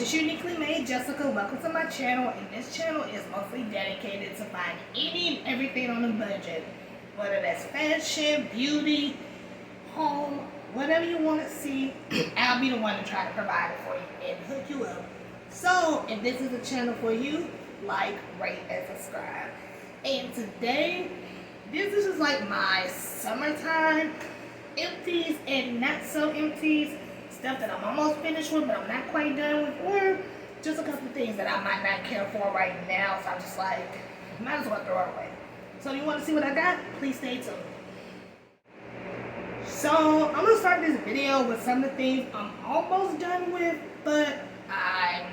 is Uniquely Made Jessica. Welcome to my channel, and this channel is mostly dedicated to finding any and everything on a budget. Whether that's fashion, beauty, home, whatever you want to see, I'll be the one to try to provide it for you and hook you up. So, if this is a channel for you, like, rate, and subscribe. And today, this is just like my summertime empties and not so empties. Stuff that I'm almost finished with, but I'm not quite done with, or just a couple of things that I might not care for right now, so I'm just like, might as well throw it away. So you want to see what I got? Please stay tuned. So I'm going to start this video with some of the things I'm almost done with, but I'm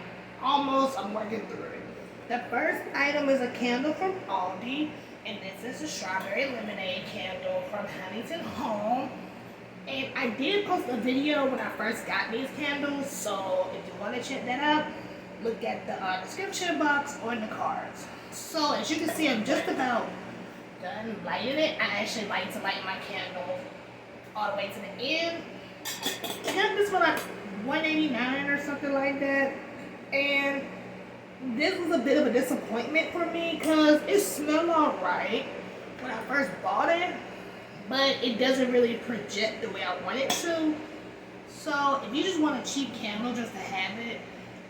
working through it. The first item is a candle from Aldi, and this is a strawberry lemonade candle from Huntington Home. And I did post a video when I first got these candles, so if you want to check that out, look at the description box or in the cards. So as you can see, I'm just about done lighting it. I actually like to light my candle all the way to the end. I got this for like $1.89 or something like that. And this was a bit of a disappointment for me because it smelled alright when I first bought it, but it doesn't really project the way I want it to. So if you just want a cheap candle just to have it,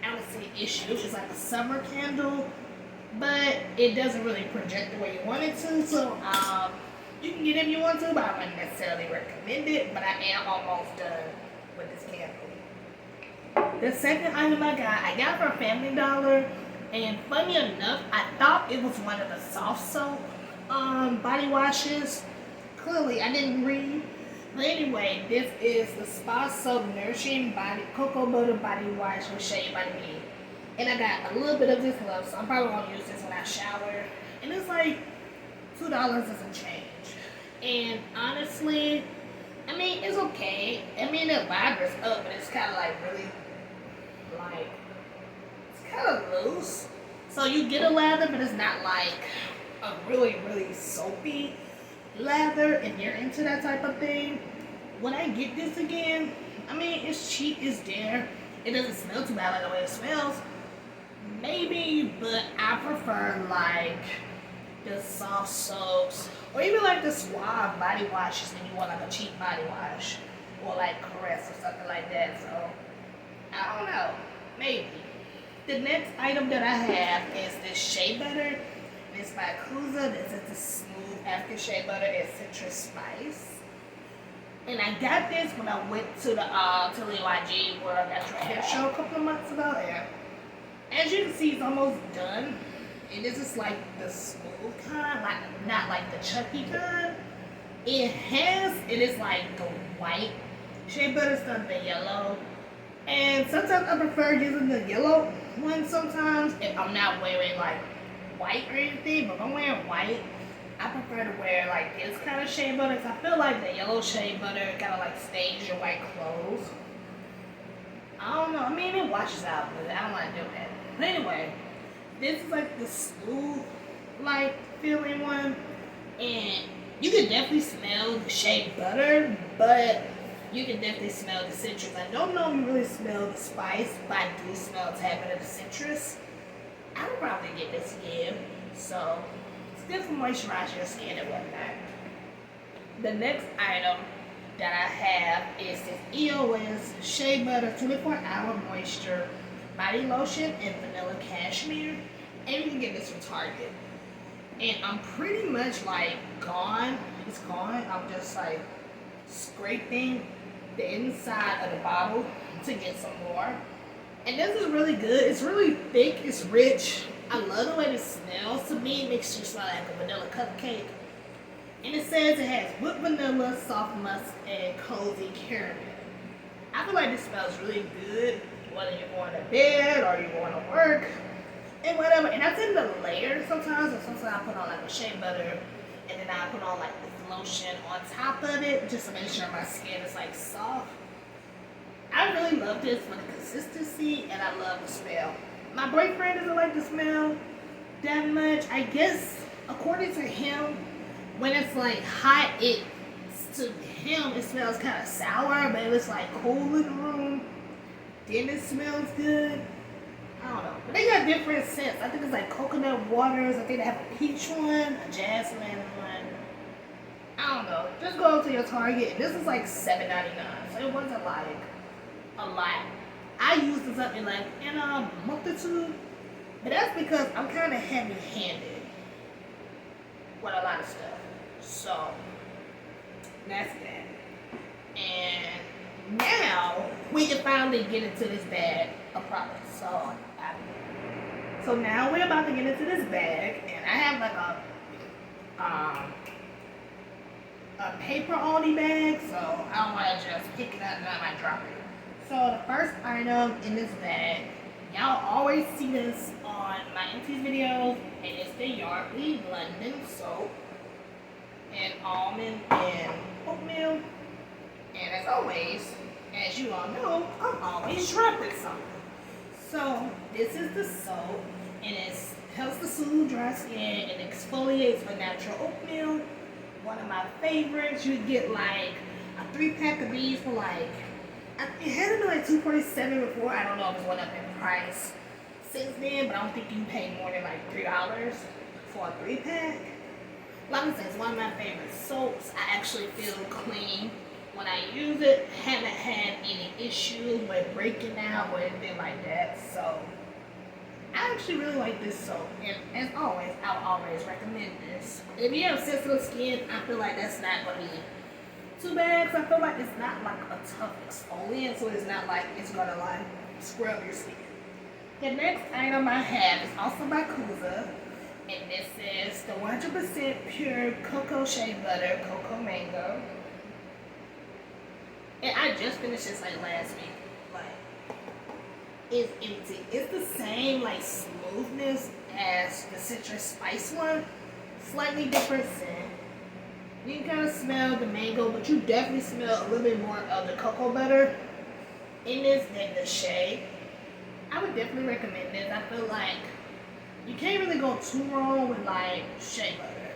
I would say issue. It's like a summer candle, but it doesn't really project the way you want it to. So you can get it if you want to, but I wouldn't necessarily recommend it. But I am almost done with this candle. The second item I got for Family Dollar, and funny enough, I thought it was one of the soft soap body washes. Clearly, I didn't read. But anyway, this is the Spa Soap Nourishing Body Cocoa Butter Body Wash with Shea Vitamin E. And I got a little bit of this left, so I'm probably going to use this when I shower. And it's like $2 and some change. And honestly, I mean, it's okay. I mean, it lathers up, but it's kind of like really, like, it's kind of loose. So you get a lather, but it's not like a really, really soapy lather if you're into that type of thing. When I get this again, I mean, it's cheap, it's there. It doesn't smell too bad like the way it smells. Maybe, but I prefer like the soft soaps or even like the Suave body washes when you want like a cheap body wash, or like Caress or something like that. So I don't know, maybe. The next item that I have is this shea butter. It's by Kuza. This is the smooth African shea butter and citrus spice. And I got this when I went to the UniquelyMadeJessica where I got your hair show a couple of months ago. And as you can see, it's almost done. And this is like the smooth kind, like not like the chunky kind. It is like the white shea butter instead of the yellow. And sometimes I prefer using the yellow one sometimes if I'm not wearing like white or anything, but if I'm wearing white, I prefer to wear like this kind of shea butter because I feel like the yellow shea butter kind of like stains your white clothes. I don't know, I mean it washes out, but I don't want to do that. But anyway, this is like the smooth like feeling one, and you can definitely smell the shea butter, but you can definitely smell the citrus. I don't know if you really smell the spice, but I do smell a tad bit of the citrus. I would probably get this again, so it's good for moisturizing your skin and whatnot. The next item that I have is this EOS Shea Butter 24-Hour Moisture Body Lotion in Vanilla Cashmere, and you can get this from Target. And I'm pretty much like gone. It's gone. I'm just like scraping the inside of the bottle to get some more. And this is really good. It's really thick. It's rich. I love the way it smells. To me, it makes you smell like a vanilla cupcake. And it says it has whipped vanilla, soft musk, and cozy caramel. I feel like this smells really good, whether you're going to bed or you're going to work and whatever. And I tend to layer sometimes, and sometimes I put on like a shea butter, and then I put on like this lotion on top of it just to make sure my skin is like soft. I really love this for the consistency, and I love the smell. My boyfriend doesn't like the smell that much. I guess, according to him, when it's like hot, to him it smells kind of sour, but if it's like cool in the room, then it smells good. I don't know. But they got different scents. I think it's like coconut waters. I think they have a peach one, a jasmine one. I don't know. Just go to your Target. This is like $7.99. So it wasn't like a lot. I used this up in a month or two. But that's because I'm kind of heavy-handed with a lot of stuff. So that's that. And now we can finally get into this bag of products. So now we're about to get into this bag, and I have like a paper Aldi bag, so I don't want to just pick it up and I might drop it. So the first item in this bag, y'all always see this on my Empties videos, and it's the Yardley London soap and almond and oatmeal. And as always, as you all know, I'm always dropping something. So this is the soap, and it helps to soothe dry skin and exfoliates with natural oatmeal. One of my favorites. You get like a 3-pack of these for like, it had to be like $2.47 before. I don't know if it's went up in price since then, but I don't think you can pay more than like $3 for a 3-pack. Like I said, it's one of my favorite soaps. I actually feel clean when I use it. Haven't had any issues with breaking out or anything like that. So I actually really like this soap, and as always, I would always recommend this. If you have sensitive skin, I feel like that's not going to be too bad, because I feel like it's not like a tough exfoliant, so it's not like it's going to like scrub your skin. The next item I have is also by Kuza, and this is the 100% pure cocoa shea butter, cocoa mango. And I just finished this like last week. It's empty. It's the same like smoothness as the citrus spice one. Slightly different scent. You can kind of smell the mango, but you definitely smell a little bit more of the cocoa butter in this than the shea. I would definitely recommend this. I feel like you can't really go too wrong with like shea butter.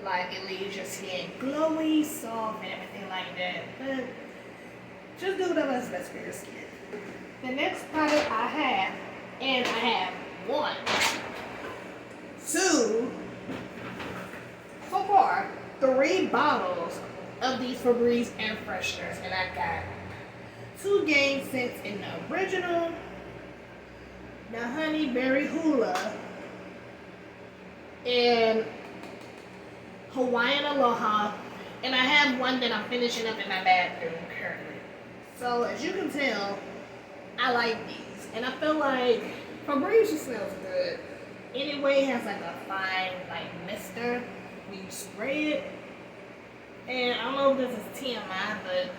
Like it leaves your skin glowy, soft, and everything like that. But just do whatever is best for your skin. The next product I have, and I have 1, 2, so far, 3 bottles of these Febreze air fresheners, and I got 2 game scents in the original, the Honey Berry Hula, and Hawaiian Aloha, and I have one that I'm finishing up in my bathroom currently. So as you can tell, I like these, and I feel like Febreze just smells good. Anyway, it has like a fine like mister when you spray it. And I don't know if this is TMI, but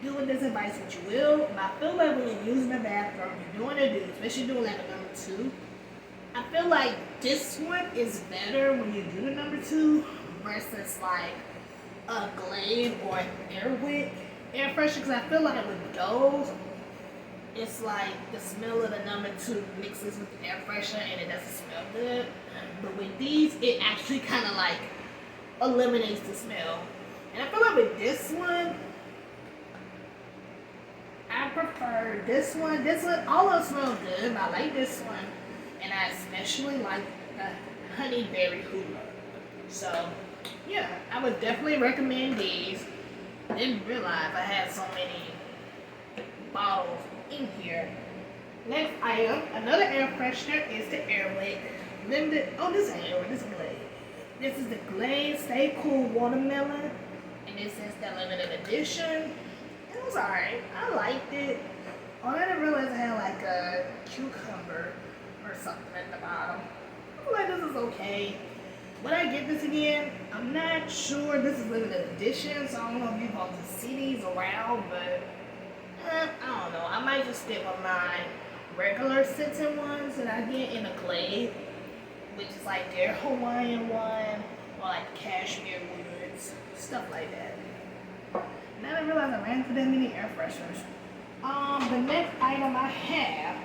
do with this advice what you will. But I feel like when you're using the bathroom, you're doing a do, especially doing like a number 2. I feel like this one is better when you do the number 2 versus like a Glade or an Airwick air freshener, because I feel like with those, it's like the smell of the number 2 mixes with the air freshener and it doesn't smell good. But with these, it actually kind of like eliminates the smell. And I feel like with this one, I prefer this one. This one, all of them smell good, but I like this one. And I especially like the Honey Berry Hula. So, yeah, I would definitely recommend these. I didn't realize I had so many bottles in here. Next item, another air freshener is the Airwick limited. Oh, this ain't Airwick, this is Glade. This is the Glade Stay Cool Watermelon, and this is the limited edition. It was alright. I liked it. Oh, I didn't realize it had like a cucumber or something at the bottom. I feel like this is okay. Would I get this again? I'm not sure. This is limited edition, so I don't know if you're going to see these around, but I don't know. I might just stick with my regular scented ones that I get in a Glade, which is like their Hawaiian one, or like cashmere woods, stuff like that. And I didn't realize I ran through that many air fresheners. The next item I have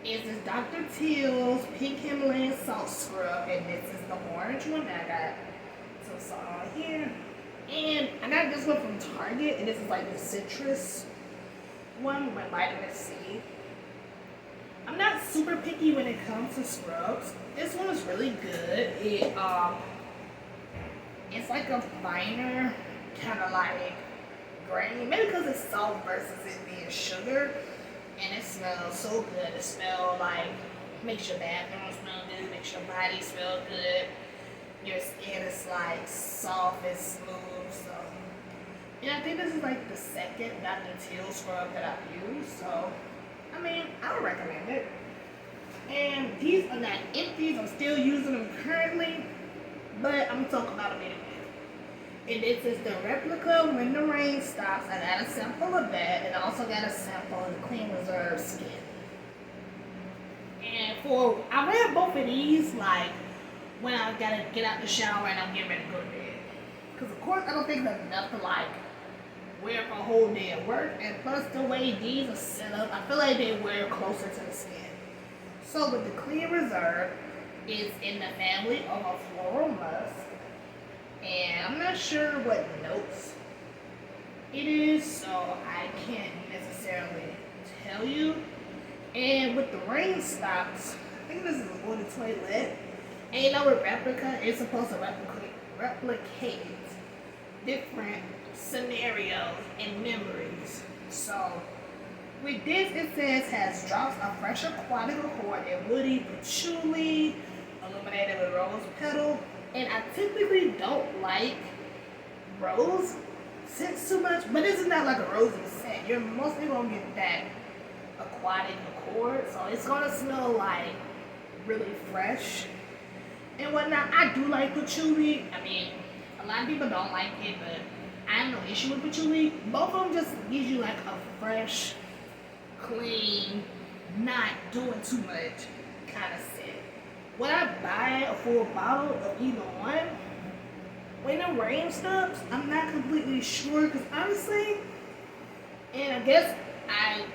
is this Dr. Teal's Pink Himalayan Salt Scrub, and this is the orange one that I got some salt on here. And I got this one from Target, and this is like the citrus one with vitamin C. I'm not super picky when it comes to scrubs. This one is really good. It's like a finer kind of like grain, maybe because it's salt versus it being sugar, and it smells so good. It smells like, makes your bathroom smell good, makes your body smell good. Your skin is like soft and smooth. So, yeah, I think this is like the second Dr. Teal scrub that I've used. So, I mean, I would recommend it. And these are not empties. I'm still using them currently, but I'm gonna talk about them in a minute. And this is the replica When the Rain Stops. I got a sample of that, and I also got a sample of the Clean Reserve Skin. And I ran both of these like when I gotta get out the shower and I'm getting ready to go to bed. Because of course I don't think that's enough to like wear for a whole day at work. And plus the way these are set up, I feel like they wear closer to the skin. So with the Clean Reserve, it's in the family of a floral musk. And I'm not sure what notes it is, so I can't necessarily tell you. And with the rain stops, I think this is on the toilet. And you know with replica, it's supposed to replicate different scenarios and memories. So with this, it says has drops of fresh aquatic accord and woody patchouli, illuminated with rose petal. And I typically don't like rose scents too much, but this is not like a rosy scent. You're mostly gonna get that aquatic accord, so it's gonna smell like really fresh and whatnot. I do like patchouli. I mean, a lot of people don't like it, but I have no issue with patchouli. Both of them just gives you like a fresh, clean, not doing too much kind of scent. Would I buy a full bottle of either one? When the rain stops, I'm not completely sure, because honestly, and I guess I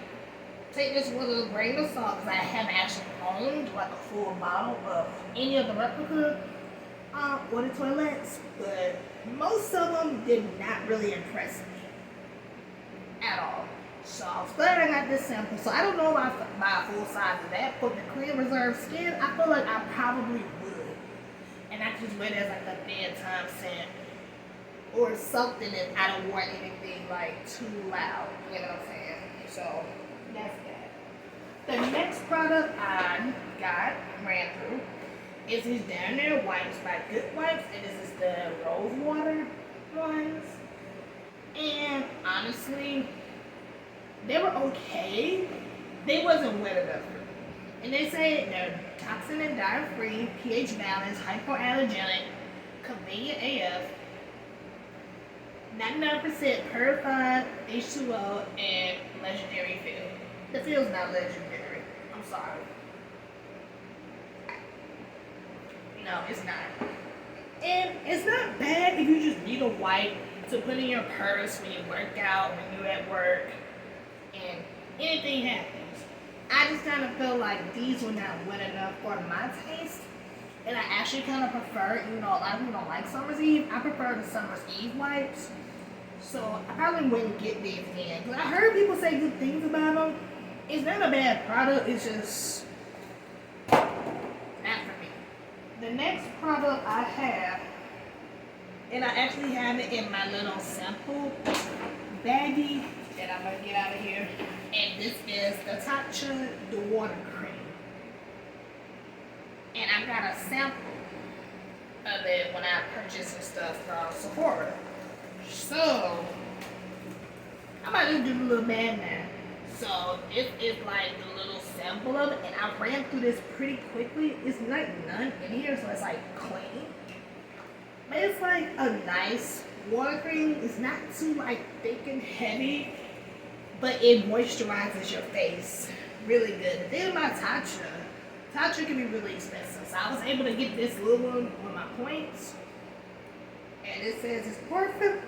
take this with a grain of salt because I haven't actually owned like a full bottle of any of the replica water toilets, but most of them did not really impress me at all. So I was glad I got this sample. So I don't know if I buy a full size of that, but the Clean Reserve Skin, I feel like I probably would. And I could just wear it as like a bedtime scent or something if I don't want anything like too loud. You know what I'm saying? So that's that. The next product I ran through is these Down There Wipes by Good Wipes, and this is the rose water ones. And honestly, they were okay. They wasn't wet enough for me. And they say they're toxin and dye free, pH balanced, hypoallergenic, convenient AF, 99% purified H2O, and legendary feel. The feel's not legendary. I'm sorry. No, it's not. And it's not bad if you just need a wipe to put in your purse when you work out, when you're at work, and anything happens. I just kind of feel like these were not wet enough for my taste. And I actually kind of prefer, even though a lot of people don't like Summer's Eve, I prefer the Summer's Eve wipes. So I probably wouldn't get these again. Because I heard people say good things about them. It's not a bad product, it's just not for me. The next product I have, and I actually have it in my little sample baggie that I'm going to get out of here. And this is the Tatcha the Water Cream. And I got a sample of it when I purchased some stuff from Sephora. So, I'm about to do the little bad now. So, it is like the little sample of it. And I ran through this pretty quickly. It's like none in here, so it's like clean. But it's like a nice water cream. It's not too like thick and heavy, but it moisturizes your face really good. The thing about Tatcha can be really expensive. So I was able to get this little one with my points. And it says it's perfect.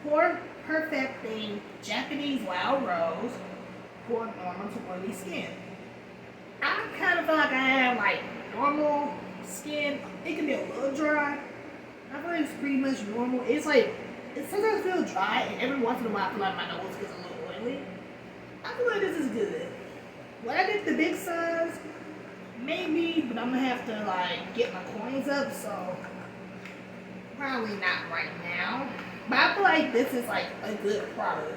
Pore perfecting Japanese wild rose for normal to oily skin. I kind of feel like I have like normal skin. It can be a little dry. I feel like it's pretty much normal. It's like, it sometimes feels dry, and every once in a while I feel like my nose gets a little oily. I feel like this is good. Would I get the big size? Maybe, but I'm gonna have to like get my coins up, so probably not right now. But I feel like this is like a good product.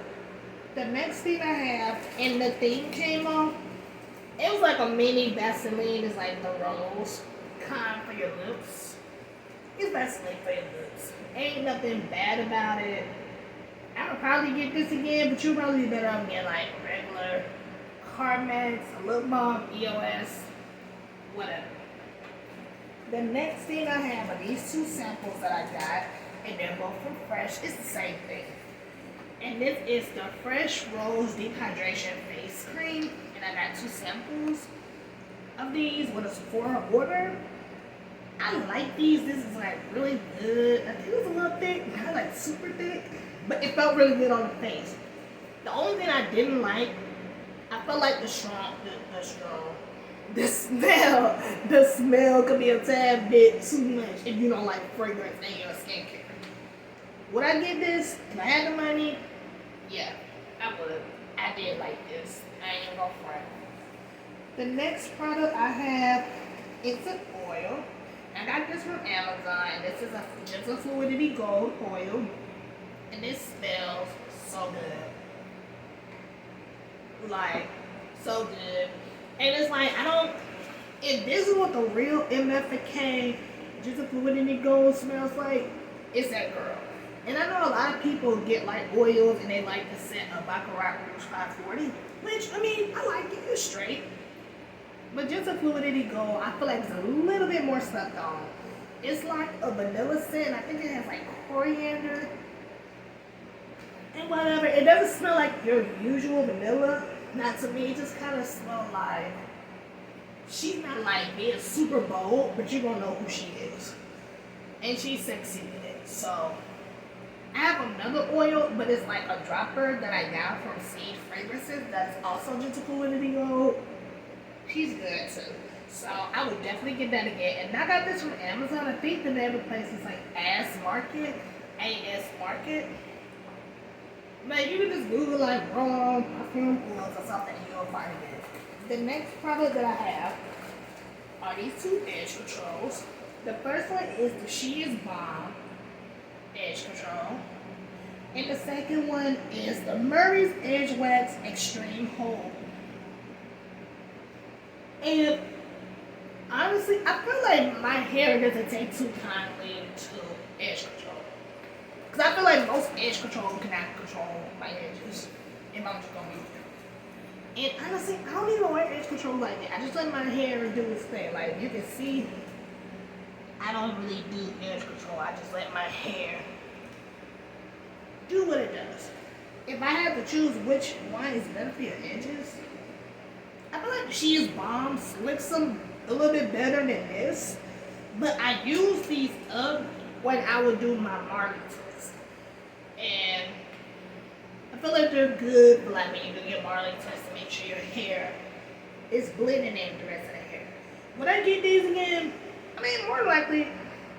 The next thing I have, and the thing came off, it was like a mini Vaseline. It's like the rose kind for your lips. It's Vaseline for your lips. Ain't nothing bad about it. I would probably get this again, but you'd probably be better off getting like regular Carmex, a lip balm, EOS, whatever. The next thing I have are these two samples that I got, and they're both from Fresh. It's the same thing. And this is the Fresh Rose Deep Hydration Face Cream, and I got two samples of these with a Sephora order. I like these. This is like really good. I think it was a little thick, not like super thick, but it felt really good on the face. The only thing I didn't like, I felt like the smell could be a tad bit too much if you don't like fragrance in your skincare. Would I get this if I had the money? Yeah, I would. I did like this. I ain't even gonna front. The next product I have is an oil. I got this from Amazon. This is a Fluidity Gold oil, and this smells so good. Like, so good. And it's like, if this is what the real MFK, just a Fluidity Gold smells like, it's that girl. And I know a lot of people get like oils and they like the scent of Baccarat Rouge 540, which, I mean, I like it, it's straight. But just a Fluidity Gold, I feel like it's a little bit more stuck on. It's like a vanilla scent. I think it has like coriander and whatever. It doesn't smell like your usual vanilla. Not to me, it just kind of smells like, she's not like being super bold, but you're gonna know who she is. And she's sexy with it. So, I have another oil, but it's like a dropper that I got from Seed Fragrances that's also just a Fluidity Gold. She's good too. So I would definitely get that again. And I got this from Amazon. I think the name of the place is like AS Market. But you can just Google like raw perfume oils or something and you'll find it. The next product that I have are these two edge controls. The first one is the She Is Bomb edge control. And the second one is the Murray's Edge Wax Extreme Hold. And honestly, I feel like my hair doesn't take too kindly to edge control. Because I feel like most edge control cannot control my edges. If I'm just going to be real. And honestly, I don't even wear edge control like that. I just let my hair do its thing. Like you can see, I don't really do edge control. I just let my hair do what it does. If I had to choose which one is better for your edges, I feel like She Is Bomb slicks them a little bit better than this. But I use these up when I would do my Marley twist. And I feel like they're good for like when you do your Marley twist to make sure your hair is blending in the rest of the hair. Would I get these again? I mean, more likely,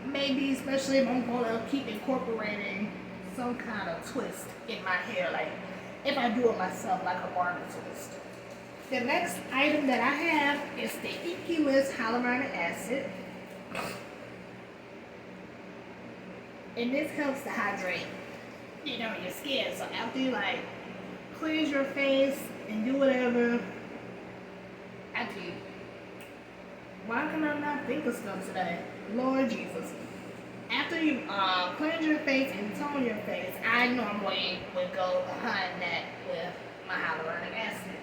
maybe, especially if I'm going to keep incorporating some kind of twist in my hair. Like, if I do it myself, like a Marley twist. The next item that I have is the Icky List Hyaluronic Acid. And this helps to hydrate, your skin. So after you like cleanse your face and do whatever, after you, why can I not think of stuff today? Lord Jesus. After you cleanse your face and tone your face, I normally would go behind that with my hyaluronic acid.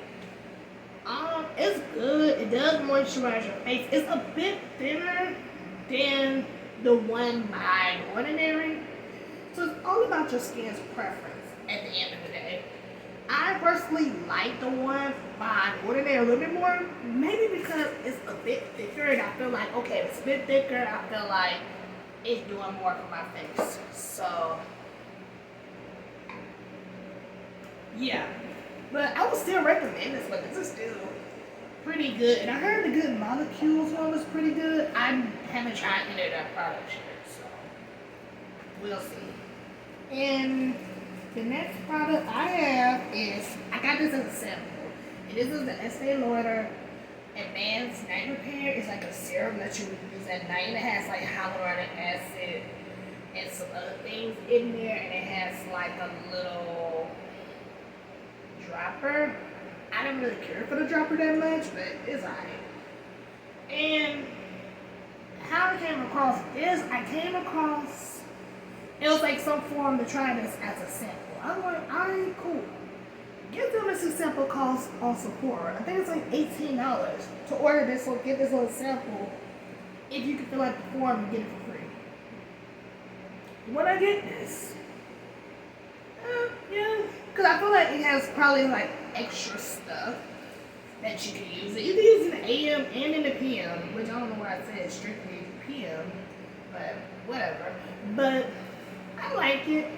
It's good. It does moisturize your face. It's a bit thinner than the one by Ordinary. So it's all about your skin's preference at the end of the day. I personally like the one by Ordinary a little bit more. Maybe because it's a bit thicker and I feel like, okay, if it's a bit thicker, I feel like it's doing more for my face. So, yeah. But I would still recommend this one. This is still pretty good. And I heard the Good Molecules one was pretty good. I haven't tried any of that product yet, so we'll see. And the next product I have is, I got this as a sample. This is the Estee Lauder Advanced Night Repair. It's like a serum that you use at night, and it has like hyaluronic acid and some other things in there, and it has like a little dropper. I didn't really care for the dropper that much, but it's alright. And how I came across this, it was like some form to try this as a sample. I'm like, alright, cool. Get them as a sample cost on Sephora. I think it's like $18 to order this or get this little sample if you can fill out the form and get it for free. When I get this, yeah, because I feel like it has probably like extra stuff that you can use it. You can use it in the AM and in the PM, which I don't know why I said strictly PM, but whatever. But I like it.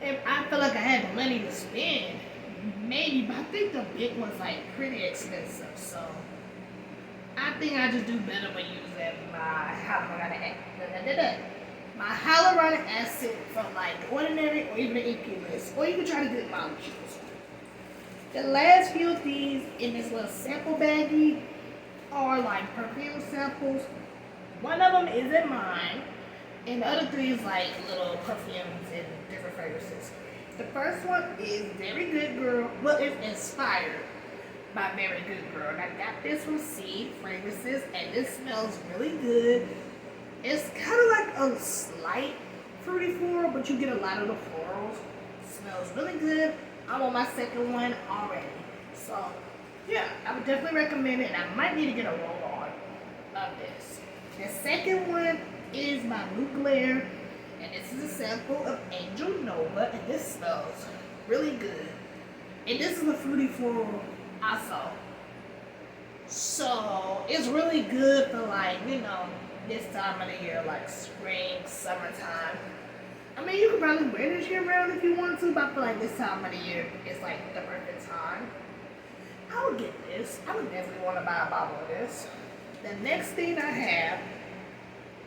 If I feel like I had the money to spend, maybe, but I think the big one's like pretty expensive, so I think I just do better by using my hyaluronic acid from like the Ordinary or even the AP List, or you can try to get molecules. The last few of these in this little sample baggie are like perfume samples. One of them isn't mine, and the other three is like little perfumes and different fragrances. The first one is Very Good Girl. Well, it's inspired by Very Good Girl. And I got this from Seed Fragrances, and this smells really good. It's kind of like a slight fruity floral, but you get a lot of the florals. It smells really good. I'm on my second one already. So, yeah, I would definitely recommend it, and I might need to get a roll-on of this. The second one is my Blue Glare. And this is a sample of Angel Nova, and this smells really good. And this is a fruity floral also. So it's really good for like, you know, this time of the year, like spring, summertime. I mean, you could probably wear this year round if you want to, but I feel like this time of the year is like the perfect time. I would get this. I would definitely want to buy a bottle of this. The next thing I have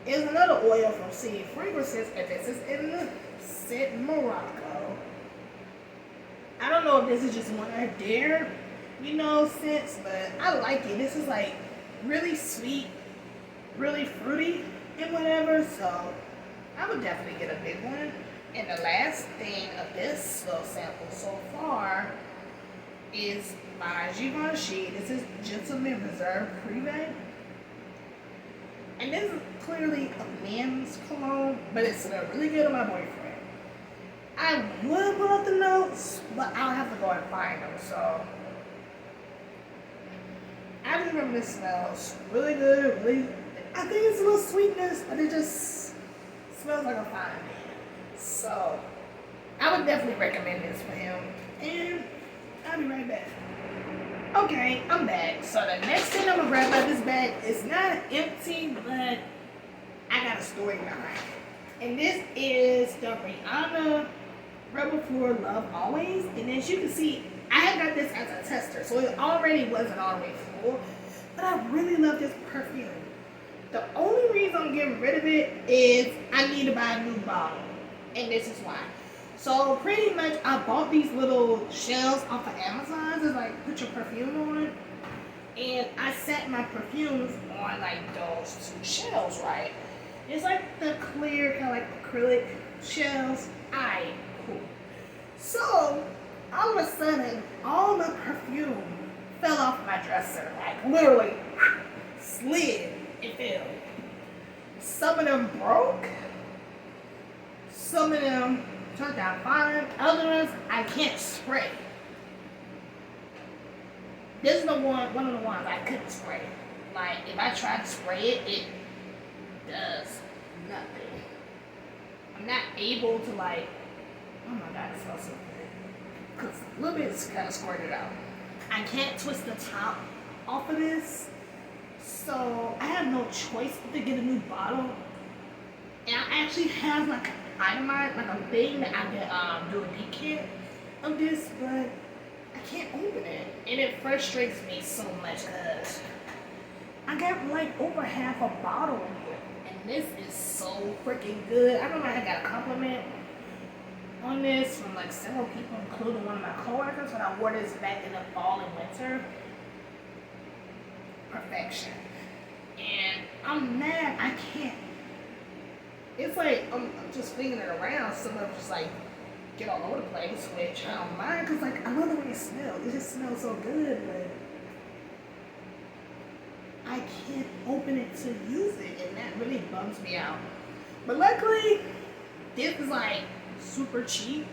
is another oil from Seed Fragrances, and this is in the scent Morocco. I don't know if this is just one of their, you know, scents, but I like it. This is like really sweet, really fruity, and whatever, so I would definitely get a big one. And the last thing of this little sample so far is by Givenchy. This is Gentleman Reserve Privé. And this is clearly a men's cologne, but it smelled really good on my boyfriend. I would pull up the notes, but I'll have to go and find them. So I just remember this smells really good. Really, I think it's a little sweetness, but it just smells like a fine man. So I would definitely recommend this for him. And I'll be right back. Okay, I'm back. So the next thing I'm gonna grab out of this bag is not empty, but I got a story behind it. And this is the Rihanna Rebel Floor Love Always. And as you can see, I had got this as a tester, so it already wasn't all the way full. But I really love this perfume. The only reason I'm getting rid of it is I need to buy a new bottle. And this is why. So pretty much I bought these little shells off of Amazon. It's like put your perfume on. And I set my perfumes on like those two shells, right? It's like the clear kind of like acrylic shells. Cool. So all of a sudden, all the perfume fell off my dresser. Like literally slid and fell. Some of them broke. Some of them turned out fine. Other ones I can't spray. This is one of the ones I couldn't spray. Like if I try to spray it, it does nothing. I'm not able to like, oh my god, it smells so good. Because a little bit is kind of squirted out. I can't twist the top off of this. So I have no choice but to get a new bottle. And I actually have like an itemized, like a thing that I can do a decant of this, but I can't open it. And it frustrates me so much because I got like over half a bottle in here. And this is so freaking good. I don't know if I got a compliment on this from like several people, including one of my coworkers, when I wore this back in the fall and winter. Perfection. And I'm mad I can't. It's like I'm just flinging it around. Some of them just like get all over the place, which I don't mind because like I love the way it smells. It just smells so good, but I can't open it to use it, and that really bums me out. But luckily, this is like super cheap,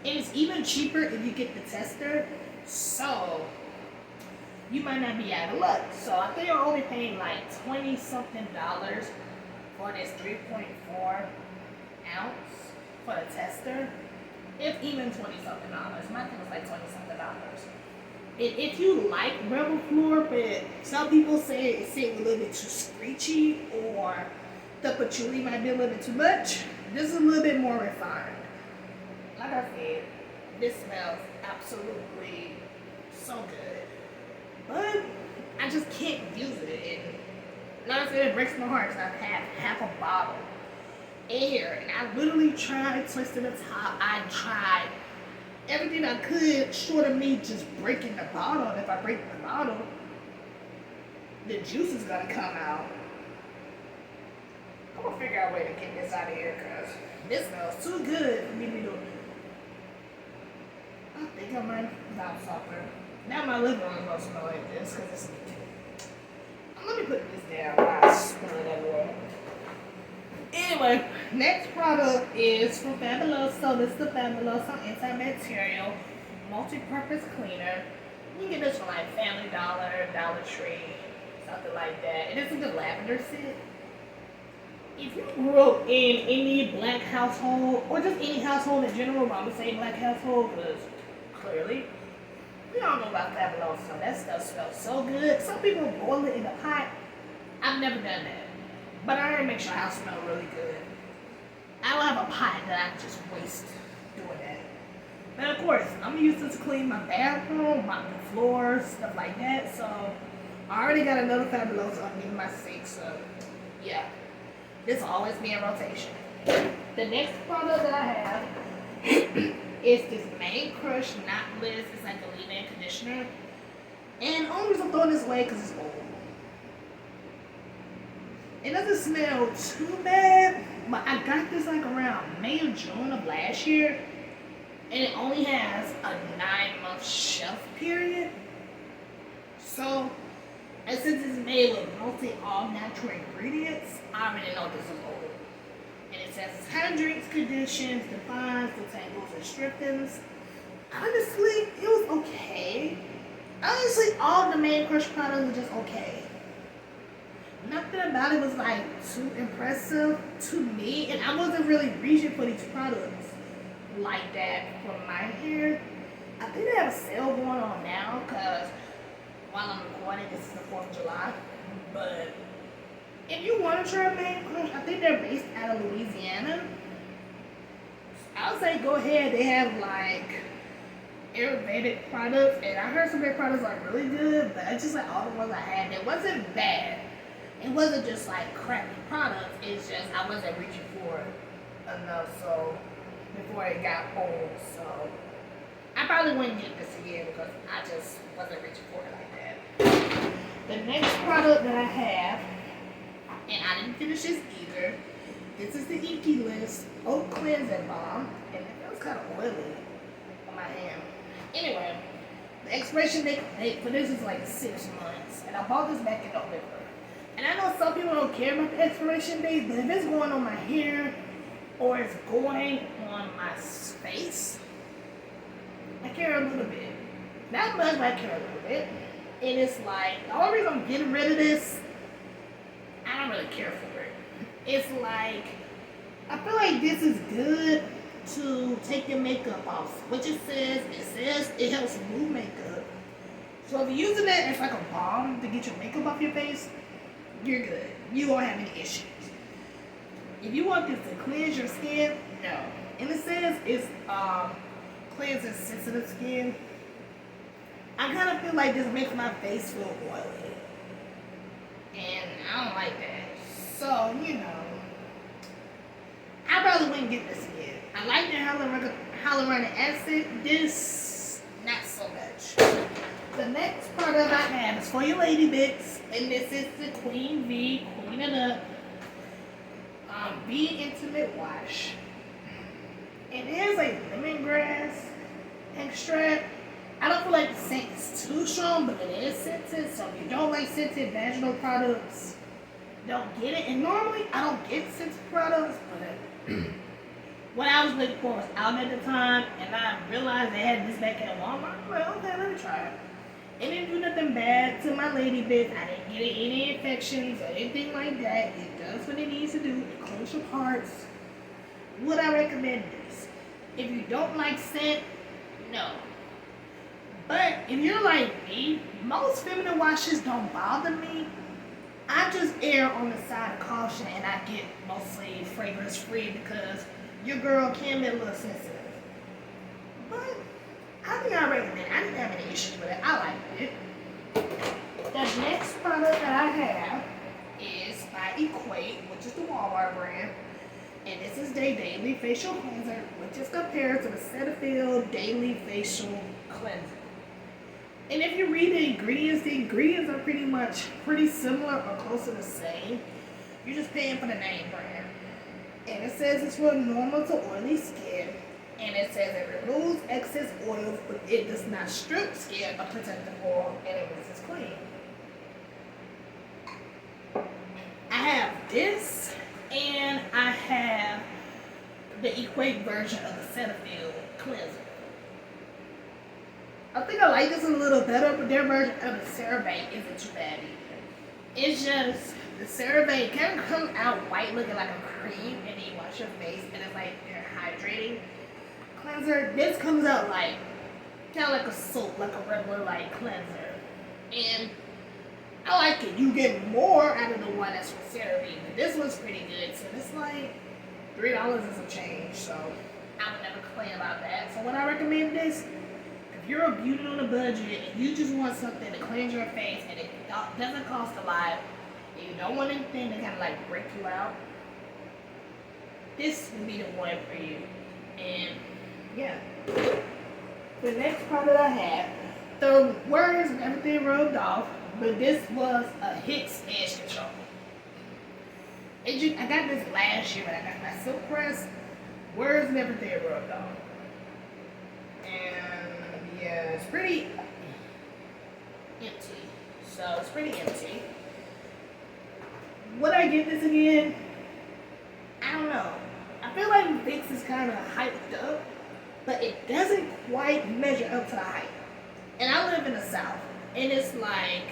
and it's even cheaper if you get the tester. So you might not be out of luck. So I think you're only paying like $20-something for this 3.4 ounce for the tester. If even $20-something. My thing was like $20-something. If you like Rebel Floor, but some people say it's a little bit too screechy, or the patchouli might be a little bit too much, this is a little bit more refined. Like I said, this smells absolutely so good. But I just can't use it. And like I said, it breaks my heart because I've had half a bottle in here. And I literally tried twisting the top. I tried everything I could short of me just breaking the bottle. And if I break the bottle, the juice is going to come out. I'm going to figure out a way to get this out of here because this smells too good for me to do. I think I might have something. Now my living room is going to smell like this because it's leaking. Let me put this down while I smell it everywhere. Anyway, next product is from Fabuloso. This is the Fabuloso antibacterial multi-purpose cleaner. You can get this from like Family Dollar, Dollar Tree, something like that. And it's in the lavender scent. If you grew up in any black household, or just any household in general, but I'm going to say black household because clearly we all know about Fabuloso. That stuff smells so good. Some people boil it in a pot. I've never done that. But I gotta make sure I smell really good. I don't have a pot that I can just waste doing that. But of course, I'm gonna use this to clean my bathroom, mop the floors, stuff like that. So I already got another Fabuloso underneath my sink. So yeah, this will always be in rotation. The next product that I have is this Man Crush Knotless. It's like a leave-in conditioner. And the only reason I'm throwing this away because it's old. It doesn't smell too bad, but I got this like around May or June of last year. And it only has a 9-month shelf period. So, and since it's made with mostly all natural ingredients, I already know this is old. And it says it's hydrates, conditions, defines, detangles, and strengthens. Honestly, it was okay. Honestly, all the Man Crush products were just okay. Nothing about it was like too impressive to me, and I wasn't really reaching for these products like that for my hair. I think they have a sale going on now because while I'm recording, this is the 4th of July. But if you want to try Man Crush, I think they're based out of Louisiana. I would say go ahead. They have like Ayurvedic products, and I heard some of their products are really good, but it's just like all the ones I had, it wasn't bad. It wasn't just like crappy products, it's just I wasn't reaching for it enough, so before it got old. So I probably wouldn't get this again because I just wasn't reaching for it like that. The next product that I have, and I didn't finish this either, this is the Icky List Oat Cleansing Balm, and it feels kind of oily on my hand. Anyway, the expiration date for this is like 6 months, and I bought this back in November. And I know some people don't care about the expiration date, but if it's going on my hair or it's going on my face, I care a little bit. Not much, but I care a little bit. And it's like, the only reason I'm getting rid of this, I don't really care for it. It's like, I feel like this is good to take your makeup off. Which it says it helps remove makeup. So if you're using it as like a balm to get your makeup off your face, you're good. You won't have any issues. If you want this to cleanse your skin, no. And it says it's cleansing sensitive skin. I kind of feel like this makes my face feel oily. And I don't like that. So, you know, I I probably wouldn't get this again. I like the hyaluronic acid. This, not so much. The next product I have is for your lady bits, and this is the Queen V Queen It Up V Intimate Wash. It is a lemongrass extract. I don't feel like the scent is too strong, but it is scented. So if you don't like scented vaginal products, don't get it. And normally I don't get scented products, but what I was looking for was out at the time, and I realized they had this back at Walmart. I'm like, okay, let me try it. It didn't do nothing bad to my lady bits. I didn't get any infections or anything like that. It does what it needs to do. It cleans your parts. Would I recommend this? If you don't like scent, no. But if you're like me, most feminine washes don't bother me. I just err on the side of caution, and I get mostly fragrance free because your girl can be a little sensitive. But I think I recommend it. I didn't have any issues with it. I liked it. The next product that I have is by Equate, which is the Walmart brand. And this is their Daily Facial Cleanser, which is compared to the Cetaphil Daily Facial Cleanser. And if you read the ingredients are pretty similar or close to the same. You're just paying for the name brand. And it says it's for normal to oily skin. And it says it removes excess oils, but it does not strip skin of protective oil, and it rinses clean. I have this, and I have the Equate version of the Cetaphil cleanser. I think I like this a little better, but their version of the CeraVe isn't too bad either. It's just, the CeraVe kind of comes out white looking like a cream, and then you wash your face, and it's like they're hydrating cleanser. This comes out like kind of like a soap, like a regular like cleanser, and I like it. You get more out of the one that's from CeraVe, but this one's pretty good. So it's like $3 and some change. So I would never complain about that. So when I recommend this, if you're a beauty on a budget and you just want something to cleanse your face and it doesn't cost a lot, and you don't want anything to kind of like break you out, this would be the one for you. And yeah. The next product I have, the words and everything rubbed off, but this was a Hicks Edge Control. I got this last year when I got my silk press. Words and everything rubbed off. And yeah, it's pretty empty. So it's pretty empty. Would I get this again? I don't know. I feel like Vicks is kind of hyped up, but it doesn't quite measure up to the hype. And I live in the South, and it's like,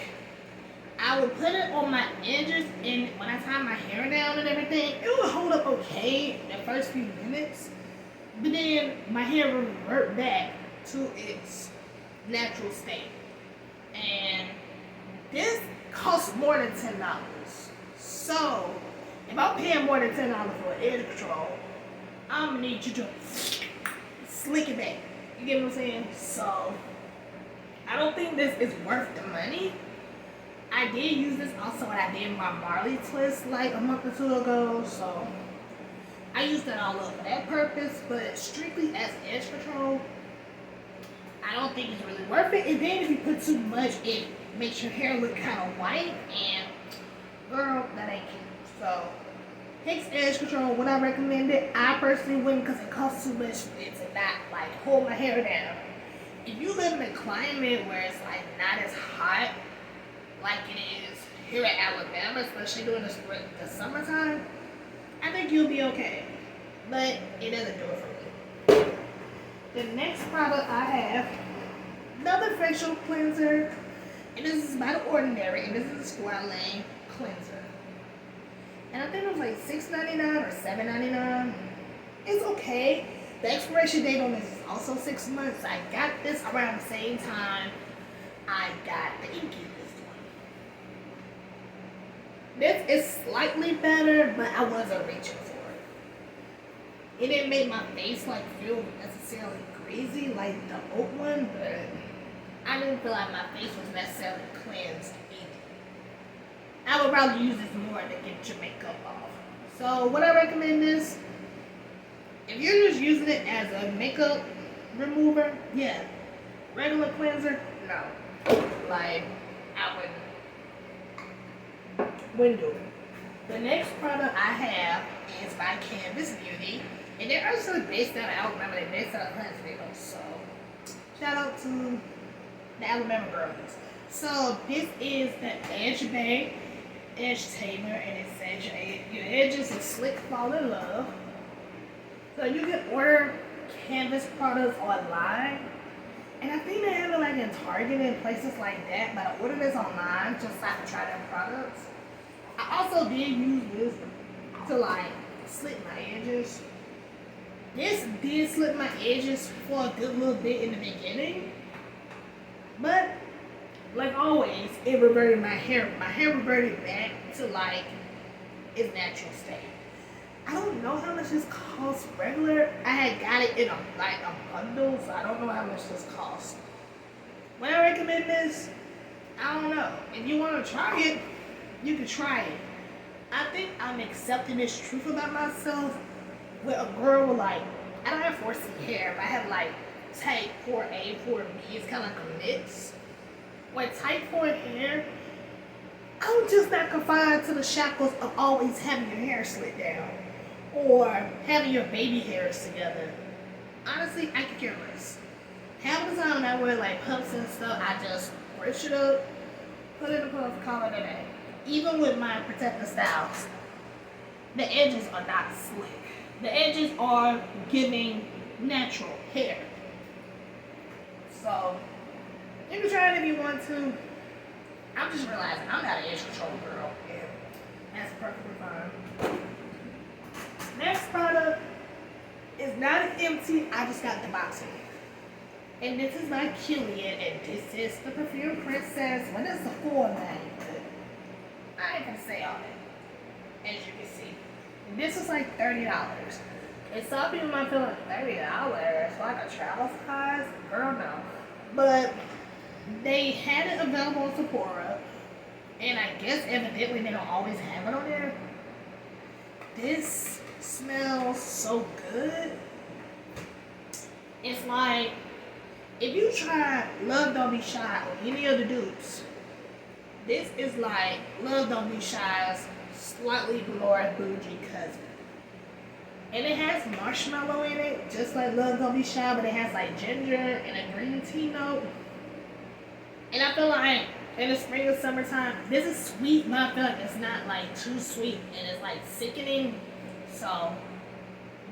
I would put it on my edges, and when I tie my hair down and everything, it would hold up okay the first few minutes, but then my hair would revert back to its natural state. And this costs more than $10. So, if I'm paying more than $10 for an edge control, I'm gonna need you to slick it back. You get what I'm saying? So, I don't think this is worth the money. I did use this also when I did my Marley twist like a month or two ago. So, I used it all up for that purpose. But strictly as edge control, I don't think it's really worth it. And then if you put too much, it makes your hair look kind of white. And, girl, that ain't cute. So, Hicks Edge Control, would I recommend it? I personally wouldn't, because it costs too much for it to not like hold my hair down. If you live in a climate where it's like not as hot like it is here in Alabama, especially during the summertime, I think you'll be okay. But it doesn't do it for me. The next product I have, another facial cleanser, and this is by The Ordinary, and this is a Square Lane cleanser. And I think it was like $6.99 or $7.99. It's okay. The expiration date on this is also 6 months. I got this around the same time I got the Inky this one. This is slightly better, but I wasn't reaching for it. It didn't make my face like feel necessarily greasy like the old one, but I didn't feel like my face was necessarily cleansed either. I would probably use this more to get your makeup off. So would I recommend this? If you're just using it as a makeup remover, yeah. Regular cleanser, no. Like, I wouldn't do it. The next product I have is by Canvas Beauty. And they're actually based out of Alabama. They're based out of Huntsville. So, shout out to the Alabama girls. So, this is the Edge Bay Edge Tamer. And it says your edges will slick fall in love. So, you can order Canvas products online. And I think they have it like in Target and places like that. But I ordered this online just so I could try their products. I also did use this to like slip my edges. This did slip my edges for a good little bit in the beginning. But like always, it reverted my hair. My hair reverted back to like its natural state. I don't know how much this costs regular. I had got it in a bundle, so I don't know how much this costs. When I recommend this, I don't know. If you want to try it, you can try it. I think I'm accepting this truth about myself with a girl with like, I don't have 4C hair, but I have like type 4A, 4B. It's kind of like a mix. With type 4 hair, I'm just not confined to the shackles of always having your hair slit down or having your baby hairs together. Honestly, I could care less. Half the time when I wear like puffs and stuff, I just brush it up, put it in a puff, call it a day. Even with my protective styles, the edges are not slick. The edges are giving natural hair. So, you can try it if you want to. I'm just realizing I'm not an edge control girl, and that's perfectly fine. Next product is not an empty, I just got the box in. And this is by Killian, and this is the Perfume Princess. What is the full name? I ain't gonna say all that, as you can see. This is like $30. And some people might feel like $30 for like a travel size. Girl, no. But they had it available on Sephora, and I guess evidently they don't always have it on there. This smells so good. It's like, if you try Love Don't Be Shy or any of the dupes, this is like Love Don't Be Shy's slightly more bougie cousin. And it has marshmallow in it, just like Love Don't Be Shy, but it has like ginger and a green tea note. And I feel like in the spring or summertime, this is sweet, but I feel like it's not like too sweet and it's like sickening. So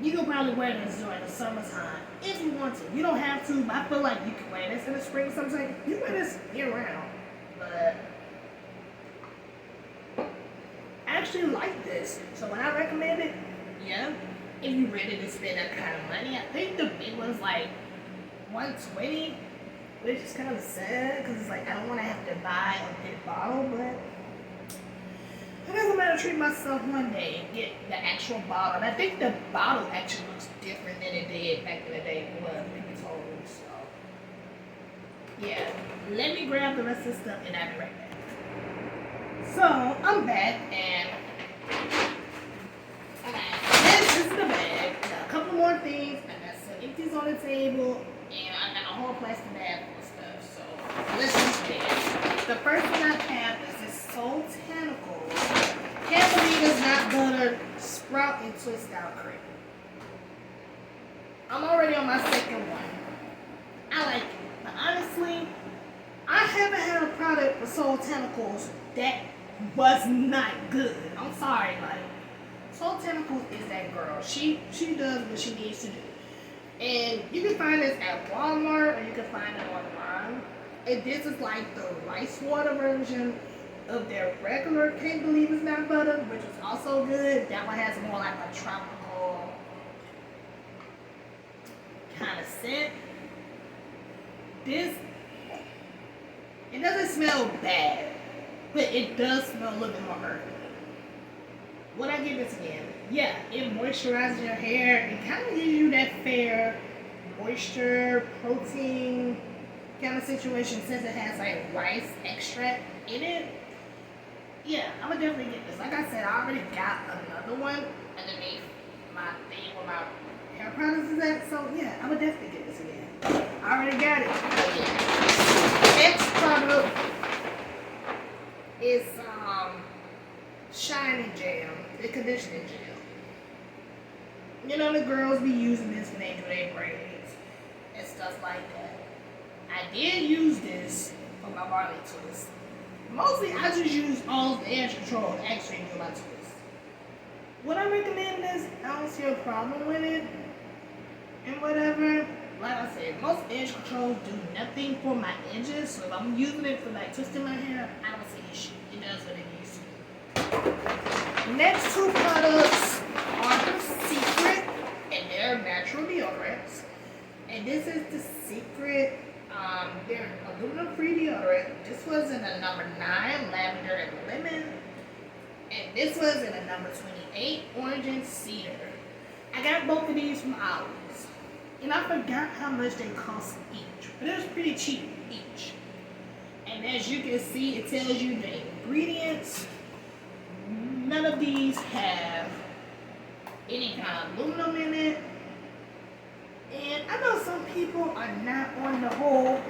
you can probably wear this during the summertime if you want to. You don't have to, but I feel like you can wear this in the spring sometime. You wear this year round. But I actually like this. So when I recommend it, yeah, if you're ready to spend that kind of money, I think the big one's like $120, which is kind of sad because it's like I don't want to have to buy a big bottle, but I guess I'm gonna treat myself one day and get the actual bottle. And I think the bottle actually looks different than it did back in the day. Well, people told me so. Yeah, let me grab the rest of the stuff and I'll be right back. So I'm back and this is the bag. I got a couple more things. I got some empties on the table and I got a whole plastic bag full of stuff. So let's just begin. The first thing I have is this Soul Tentacles. Can't believe it's not buttered sprout and twist out cream. I'm already on my second one. I like it. But honestly, I haven't had a product for Soul Tentacles that was not good. I'm sorry, like Soul Tentacles is that girl. She does what she needs to do. And you can find this at Walmart or you can find it online. And this is like the rice water version of their regular Can't Believe It's Not Butter, which is also good. That one has more like a tropical kind of scent. This, it doesn't smell bad, but it does smell a little bit more earthy. What I give this again? Yeah, it moisturizes your hair. It kind of gives you that fair moisture, protein kind of situation since it has like rice extract in it. Yeah, I'm gonna definitely get this. Like I said, I already got another one underneath my thing with my hair products is at. So yeah, I would definitely get this again. I already got it. But yeah. Next product is Shiny Gel, the conditioning gel. You know, the girls be using this when they do their braids and stuff like that. I did use this for my barley twist. Mostly, I just use all the edge control to actually do my twist. Would I recommend this? I don't see a problem with it and whatever. Like I said, most edge controls do nothing for my edges, so if I'm using it for like twisting my hair, I don't see issue. It does what it needs to. Next two products are the Secret, and they're natural deodorants. And this is the Secret, they're aluminum-free deodorant. This was in a number 9, lavender and lemon. And this was in a number 28, orange and cedar. I got both of these from Ollie's. And I forgot how much they cost each, but it was pretty cheap each. And as you can see, it tells you the ingredients. None of these have any kind of aluminum in it. And I know some people are not on the whole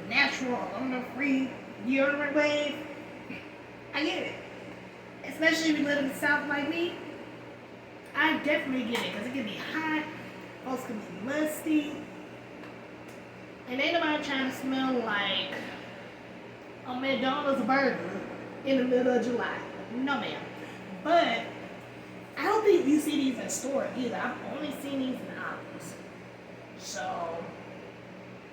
natural aluminum-free deodorant wave. I get it. Especially if you live in the South like me. I definitely get it because it can be hot. Folks can be musty. And ain't nobody trying to smell like a McDonald's burger in the middle of July. No, ma'am. But I don't think you see these in store either. I've only seen these in Ollie's. So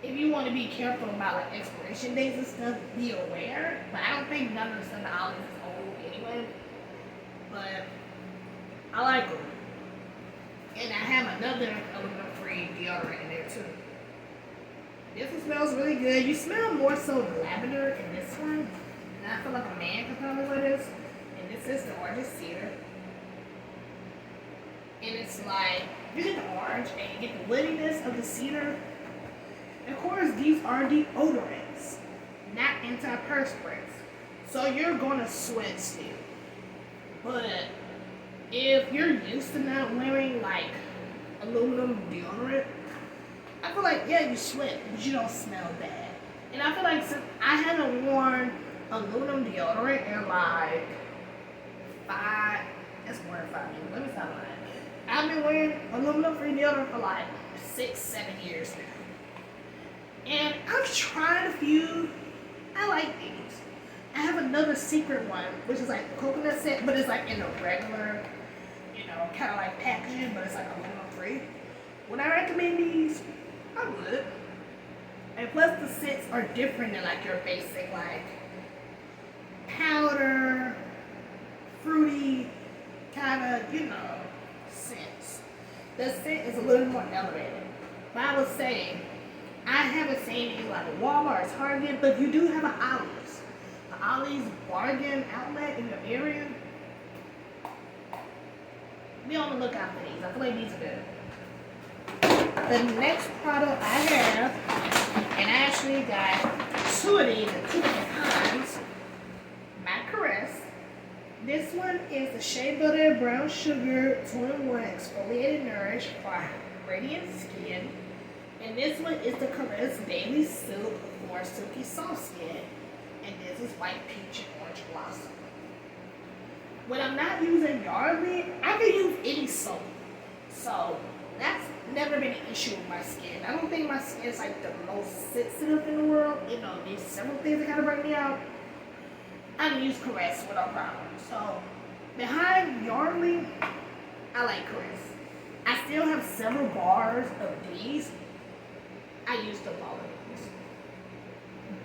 if you want to be careful about like expiration dates and stuff, be aware. But I don't think none of the stuff in Ollie's is old anyway. But I like them. And I have another aluminum-free deodorant in there too. This one smells really good. You smell more so lavender in this one. And I feel like a man could probably wear this. And this is the orange cedar. And it's like, you get the orange and you get the woodiness of the cedar. And of course, these are deodorants, not antiperspirants. So you're gonna sweat still. But if you're used to not wearing like aluminum deodorant, I feel like, yeah, you sweat, but you don't smell bad. And I feel like since I haven't worn aluminum deodorant in like that's more than 5 years. Let me stop lying. I've been wearing aluminum-free deodorant for like 6-7 years now. And I've tried a few. I like these. I have another Secret one, which is like the coconut scent, but it's like in a regular, you know, kind of like packaging, but it's like aluminum-free. Would I recommend these? I would. And plus the scents are different than like your basic like powder, fruity kind of, you know, scents. The scent is a little more elevated. But I would say, I haven't seen these like Walmart or Target, but you do have an Ollie's. An Ollie's bargain outlet in your area. Be on the lookout for these. I feel like these are good. The next product I have, and I actually got 2 of these in 2 different kinds. My Caress. This one is the Shea Butter Brown Sugar 2-in-1 Exfoliated Nourish for radiant skin. And this one is the Caress Daily Silk for silky soft skin. And this is white peach and orange blossom. When I'm not using Yardley, I can use any soap. So that's never been an issue with my skin. I don't think my skin is like the most sensitive in the world. You know, there's several things that kind of bring me out. I can use Caress without problem. So behind Yardley, I like Caress. I still have several bars of these. I use them all of these.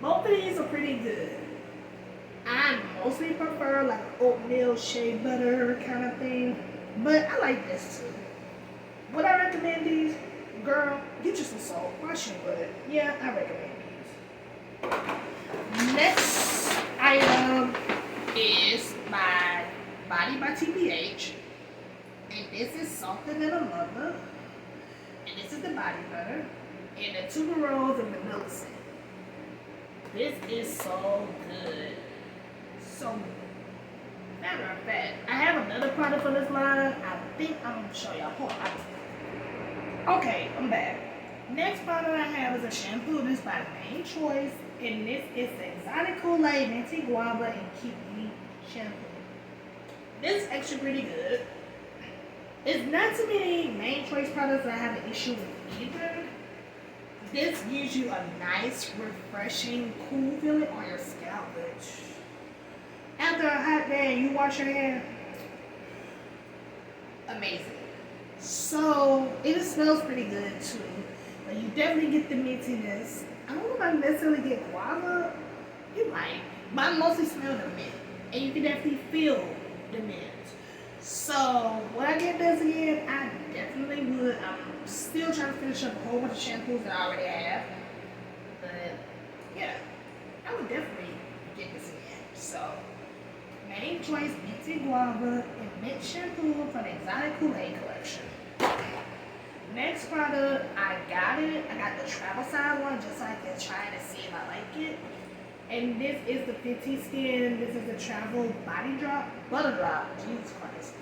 Both of these are pretty good. I mostly prefer like oatmeal shea butter kind of thing, but I like this too. Would I recommend these? Girl, get you some soap. Wash your butt. Yeah, I recommend these. Next item is my Body by TBH. And this is Something That a Mother. And this is the body butter. And the tuberose and vanilla scent. This is so good. So good. Matter of fact, I have another product from this line. I think I'm going to show y'all. Hold on. Okay, I'm back. Next product I have is a shampoo. This is by Main Choice, and this is the Exotic Kool-Aid Minty Guava and Kiwi shampoo. This is actually pretty good. It's not too many Main Choice products that I have an issue with either. This gives you a nice, refreshing, cool feeling on your scalp, which after a hot day and you wash your hair, amazing. So it smells pretty good too. But you definitely get the mintiness. I don't know if I necessarily get guava. You might. But I mostly smell the mint. And you can definitely feel the mint. So would I get this again? I definitely would. I'm still trying to finish up a whole bunch of shampoos that I already have. But yeah, I would definitely get this again. So Main Choice Minty Guava and Mint Shampoo from the Exotic Kool-Aid collection. Next product, I got the travel size one just so I can try to see if I like it. And this is the 50 Skin. This is the travel body drop, butter drop. Jesus Christ.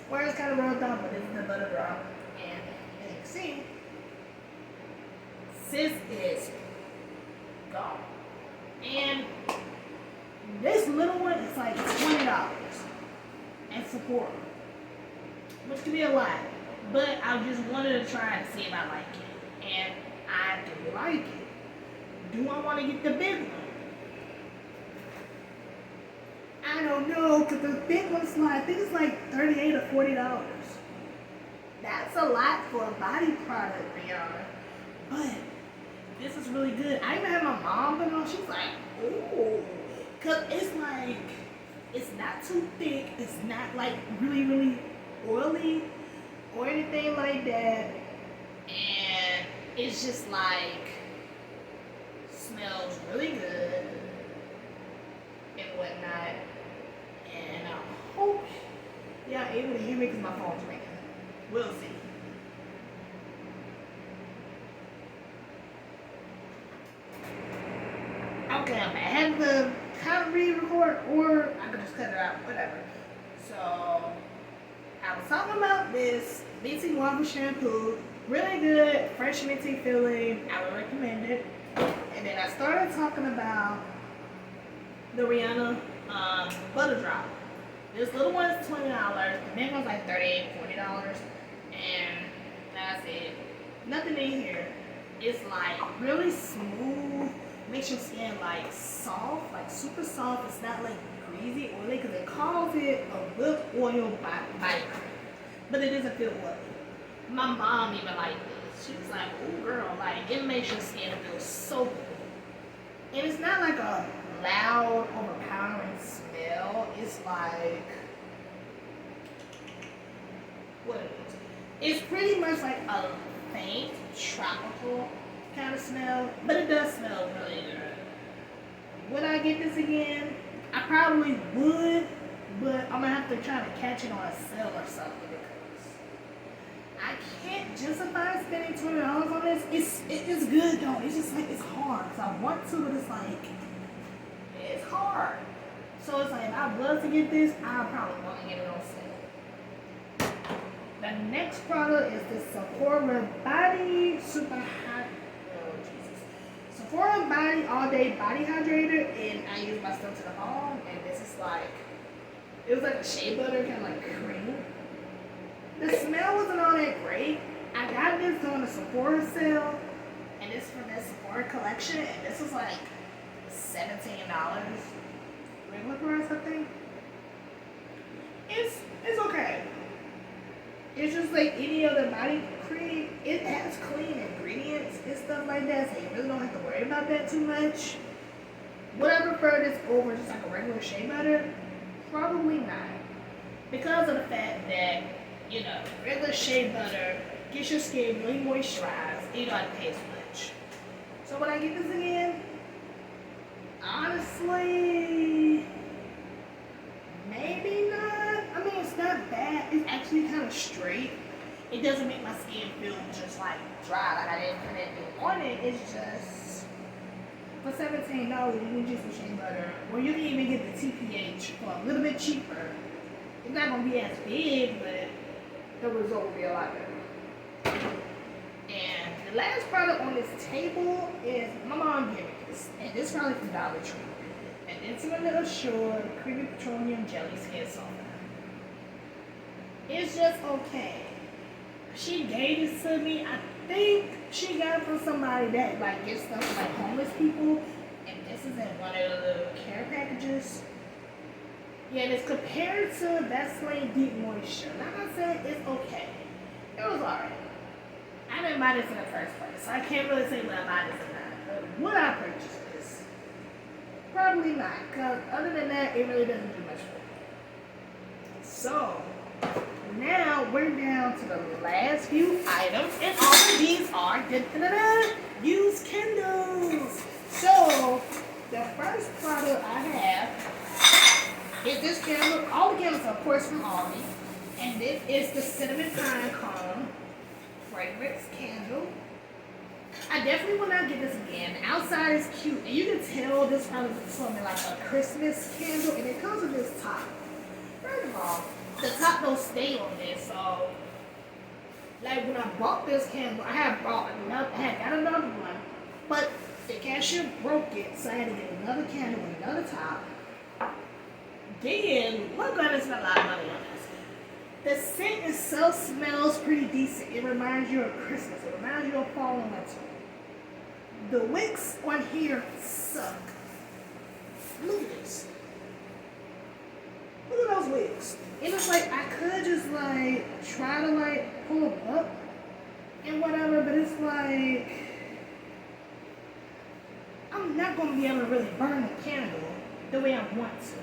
Where it's kind of rolled down, but this is the butter drop. And as you can see, sis is gone. And this little one is like $20 and Sephora, which can be a lot. But I just wanted to try and see if I like it. And I do like it. Do I want to get the big one? I don't know, because the big one's like, I think it's like $38 or $40. That's a lot for a body product, Rihanna. But this is really good. I even had my mom put it on. She's like, ooh. Because it's like, it's not too thick. It's not like really, really oily or anything like that. And it's just like, smells really good and whatnot. And I hope y'all able to hear me because my phone's ringing. We'll see. Okay, I'm gonna have to kind of re-record or I could just cut it out, whatever. So, I was talking about this Minty Guava shampoo. Really good, fresh minty feeling. I would recommend it. And then I started talking about the Rihanna butter drop. This little one is $20. The big one's like $38, $40. And that's it. Nothing in here. It's like really smooth. Makes your skin like soft, like super soft. It's not like greasy, oily, because it calls it a whipped oil body cream. But it doesn't feel oily. My mom even liked this. She was like, "Ooh, girl, like it makes your skin feel so good." And it's not like a loud, overpowering smell. It's like, what it is? It's pretty much like a faint tropical kind of smell, but it does smell really good. Would I get this again? I probably would, but I'm gonna have to try to catch it on a sale or something because I can't justify spending $20 on this. It's good though. It's just like it's hard. So I want to, but it's like it's hard. So it's like if I was to get this, I probably want to get it on sale. The next product is the Sephora Body Super Hot. Oh Jesus! Sephora Body All Day Body Hydrator, and I use my stuff to the home. And this is like, it was like a shea butter, kind of like cream. The smell wasn't all that great. I got this on a Sephora sale, and it's from that Sephora collection, and this was like $17. Regular price, I think. It's okay. It's just like any other body cream. It has clean ingredients and stuff like that, so you really don't have to worry about that too much. Would I prefer this over just like a regular shea butter? Probably not. Because of the fact that, you know, regular shea butter gets your skin really moisturized and you don't have to pay as much. So would I get this again? Honestly, maybe not. I mean, it's not bad. It's actually kind of straight. It doesn't make my skin feel just like dry, like I didn't put anything on it. It's just, for $17, you can get some shea butter. Or you can even get the TPH for a little bit cheaper. It's not going to be as big, but the result will be a lot better. And the last product on this table is my mom gave me this. And this is probably from Dollar Tree. And it's a little Assured Creamy Petroleum Jelly Skin Softener. It's just okay. She gave this to me. I think she got it from somebody that like gets stuff for like homeless people. And this is in one of the little care packages. Yeah, and it's compared to Vaseline Deep Moisture. And I'm not saying it's okay. It was alright. I didn't buy this in the first place, so I can't really say would I buy this or not. But would I purchase this? Probably not, because other than that, it really doesn't do much for me. So, now we're down to the last few items, and all of these are used candles. So, the first product I have is this candle. All the candles are, of course, from Aldi, and this is the Cinnamon Pine Cone fragrance candle. I definitely will not get this again. The outside is cute, and you can tell this probably is something like a Christmas candle, and it comes with this top. First of all, the top don't stay on this, so like when I bought this candle, I had got another one, but the cashier broke it, so I had to get another candle with another top. Then we're gonna spend a lot of money on this. The scent itself smells pretty decent. It reminds you of Christmas. It reminds you of fall and winter. The wicks on here suck. Look at this. Look at those wicks. It looks like I could just like try to like pull them up and whatever, but it's like I'm not gonna be able to really burn the candle the way I want to.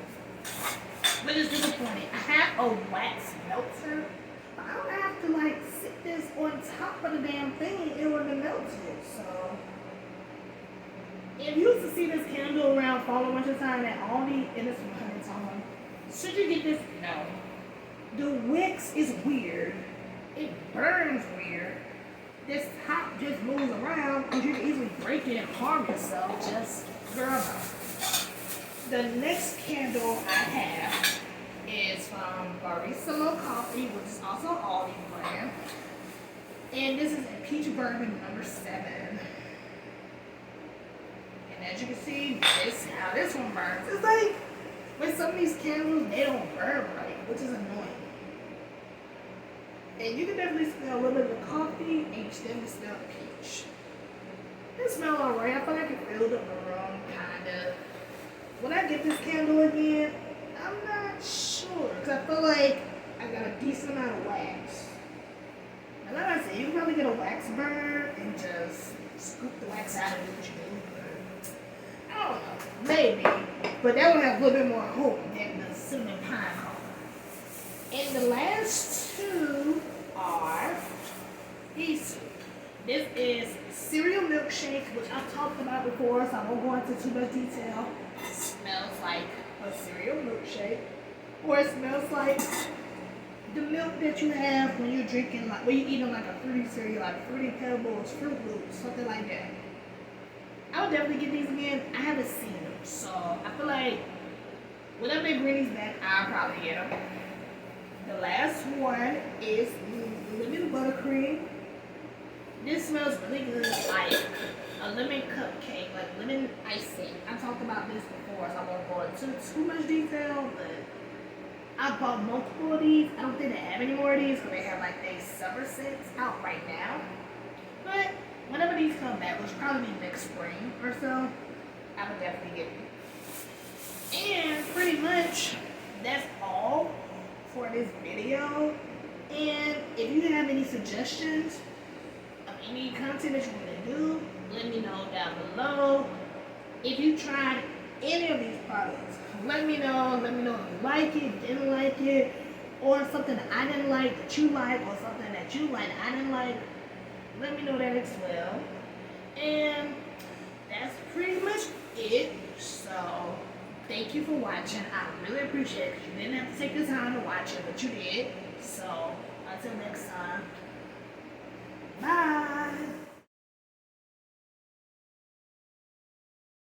Which is disappointing. I have a wax melter, but I don't have to like sit this on top of the damn thing in order to melt it. So, if you used to see this candle around fall and winter time at Aldi, and it's from Honeycomb, should you get this? No. The wicks is weird. It burns weird. This top just moves around because you can easily break it and harm yourself. Just girl no. The next candle I have is from Barista Coffee, which is also an Aldi brand. And this is a Peach Bourbon number 7. And as you can see, this is how this one burns. It's like, with some of these candles, they don't burn right, which is annoying. And you can definitely smell a little bit of the coffee, and you can definitely smell the peach. It smells alright. I feel like it filled up the room, kinda. When I get this candle again, I'm not sure, because I feel like I got a decent amount of wax. And like I said, you can probably get a wax burner and just scoop the wax out and do what you do. But I don't know, maybe. But that would have a little bit more hope than the cinnamon pine cone. And the last two are these two. This is cereal milkshake, which I've talked about before, so I won't go into too much detail. It smells like a cereal milkshake, or it smells like the milk that you have when you're drinking, like when you're eating like a fruity cereal, like Fruity Pebbles, Fruit Loops, something like that. I would definitely get these again. I haven't seen them, so I feel like whenever they bring these back, I'll probably get them. The last one is lemon buttercream. This smells really good, like a lemon cupcake, like lemon icing. I talked about this before, so I won't go into too much detail, but I bought multiple of these. I don't think they have any more of these because they have like their summer scents out right now. But whenever these come back, which will probably be next spring or so, I would definitely get them. And pretty much that's all for this video. And if you have any suggestions of any content that you want to do, let me know down below. If you tried any of these products, let me know. Let me know if you like it, didn't like it, or something that I didn't like that you like, or something that you like that I didn't like. Let me know that as well. And that's pretty much it. So thank you for watching. I really appreciate it because you didn't have to take the time to watch it, but you did. So until next time, bye.